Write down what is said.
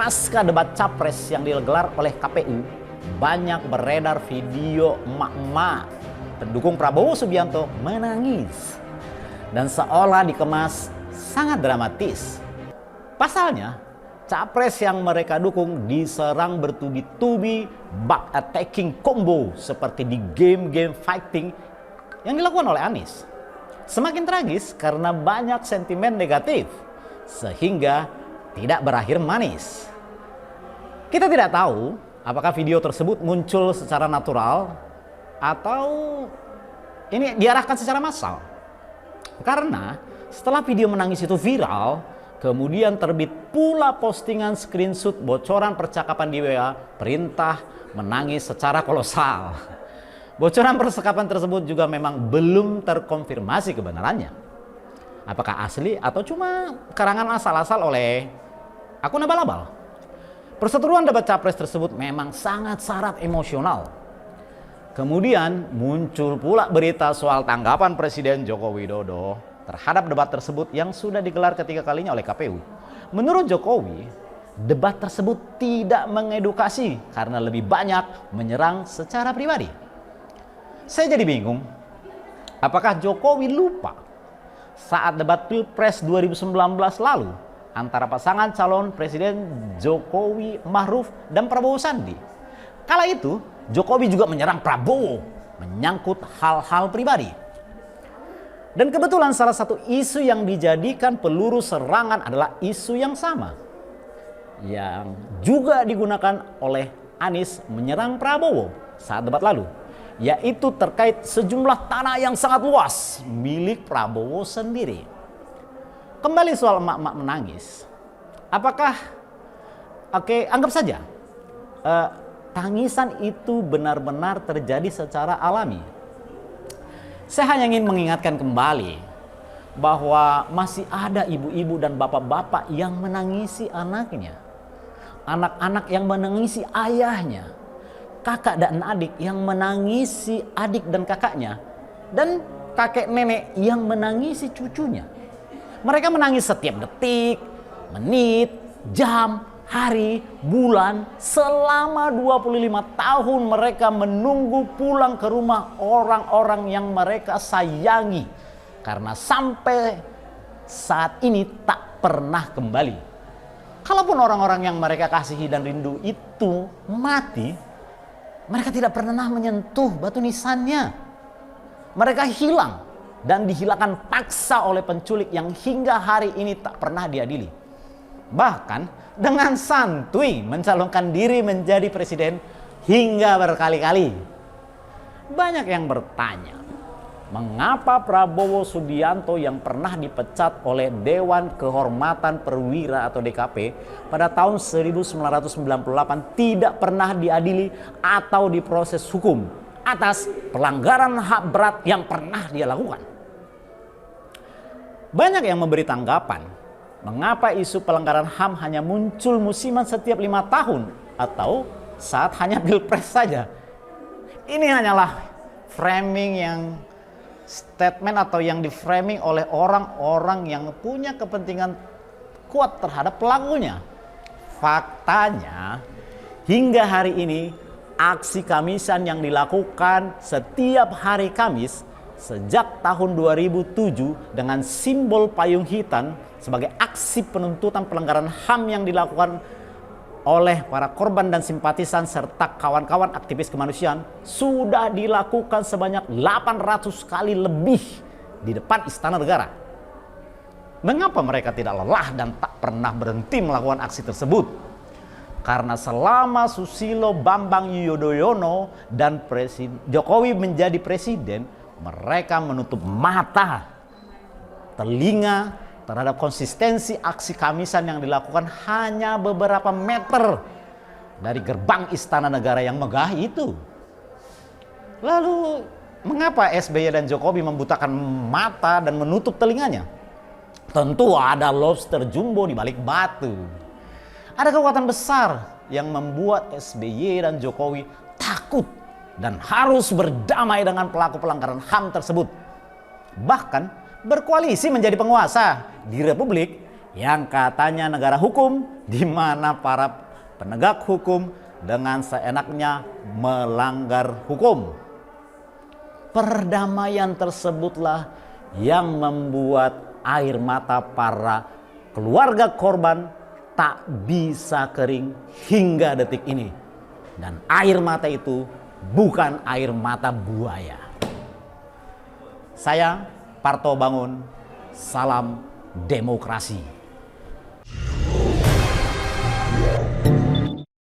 pasca debat capres yang digelar oleh KPU, banyak beredar video emak-emak pendukung Prabowo Subianto menangis dan seolah dikemas sangat dramatis. Pasalnya, capres yang mereka dukung diserang bertubi-tubi back attacking combo seperti di game-game fighting yang dilakukan oleh Anies. Semakin tragis karena banyak sentimen negatif sehingga tidak berakhir manis. Kita tidak tahu apakah video tersebut muncul secara natural atau ini diarahkan secara massal. Karena setelah video menangis itu viral, kemudian terbit pula postingan screenshot bocoran percakapan di WA perintah menangis secara kolosal. Bocoran percakapan tersebut juga memang belum terkonfirmasi kebenarannya. Apakah asli atau cuma karangan asal-asal oleh akun abal-abal? Perseteruan debat capres tersebut memang sangat syarat emosional. Kemudian muncul pula berita soal tanggapan Presiden Joko Widodo terhadap debat tersebut yang sudah digelar ketiga kalinya oleh KPU. Menurut Jokowi, debat tersebut tidak mengedukasi karena lebih banyak menyerang secara pribadi. Saya jadi bingung, apakah Jokowi lupa saat debat Pilpres 2019 lalu antara pasangan calon Presiden Jokowi Ma'ruf dan Prabowo Sandi. Kala itu Jokowi juga menyerang Prabowo menyangkut hal-hal pribadi. Dan kebetulan salah satu isu yang dijadikan peluru serangan adalah isu yang sama yang juga digunakan oleh Anies menyerang Prabowo saat debat lalu, yaitu terkait sejumlah tanah yang sangat luas milik Prabowo sendiri. Kembali soal emak-emak menangis, apakah anggap saja tangisan itu benar-benar terjadi secara alami? Saya hanya ingin mengingatkan kembali bahwa masih ada ibu-ibu dan bapak-bapak yang menangisi anaknya, anak-anak yang menangisi ayahnya, kakak dan adik yang menangisi adik dan kakaknya, dan kakek nenek yang menangisi cucunya. Mereka menangis setiap detik, menit, jam, hari, bulan. Selama 25 tahun mereka menunggu pulang ke rumah orang-orang yang mereka sayangi. Karena sampai saat ini tak pernah kembali. Kalaupun orang-orang yang mereka kasihi dan rindu itu mati, mereka tidak pernah menyentuh batu nisannya. Mereka hilang dan dihilangkan paksa oleh penculik yang hingga hari ini tak pernah diadili. Bahkan dengan santuy mencalonkan diri menjadi presiden hingga berkali-kali. Banyak yang bertanya, mengapa Prabowo Subianto yang pernah dipecat oleh Dewan Kehormatan Perwira atau DKP pada tahun 1998 tidak pernah diadili atau diproses hukum atas pelanggaran hak berat yang pernah dia lakukan. Banyak yang memberi tanggapan, mengapa isu pelanggaran HAM hanya muncul musiman setiap 5 tahun atau saat hanya Pilpres saja. Ini hanyalah framing yang statement atau yang di-framing oleh orang-orang yang punya kepentingan kuat terhadap pelakunya. Faktanya, hingga hari ini aksi Kamisan yang dilakukan setiap hari Kamis sejak tahun 2007 dengan simbol payung hitam sebagai aksi penuntutan pelanggaran HAM yang dilakukan oleh para korban dan simpatisan serta kawan-kawan aktivis kemanusiaan sudah dilakukan sebanyak 800 kali lebih di depan Istana Negara. Mengapa mereka tidak lelah dan tak pernah berhenti melakukan aksi tersebut? Karena selama Susilo Bambang Yudhoyono dan Jokowi menjadi presiden, mereka menutup mata, telinga terhadap konsistensi aksi Kamisan yang dilakukan hanya beberapa meter dari gerbang Istana Negara yang megah itu. Lalu mengapa SBY dan Jokowi membutakan mata dan menutup telinganya? Tentu ada lobster jumbo di balik batu. Ada kekuatan besar yang membuat SBY dan Jokowi takut dan harus berdamai dengan pelaku pelanggaran HAM tersebut. Bahkan berkoalisi menjadi penguasa di Republik yang katanya negara hukum, di mana para penegak hukum dengan seenaknya melanggar hukum. Perdamaian tersebutlah yang membuat air mata para keluarga korban tak bisa kering hingga detik ini. Dan air mata itu bukan air mata buaya. Saya Parto Bangun, salam demokrasi.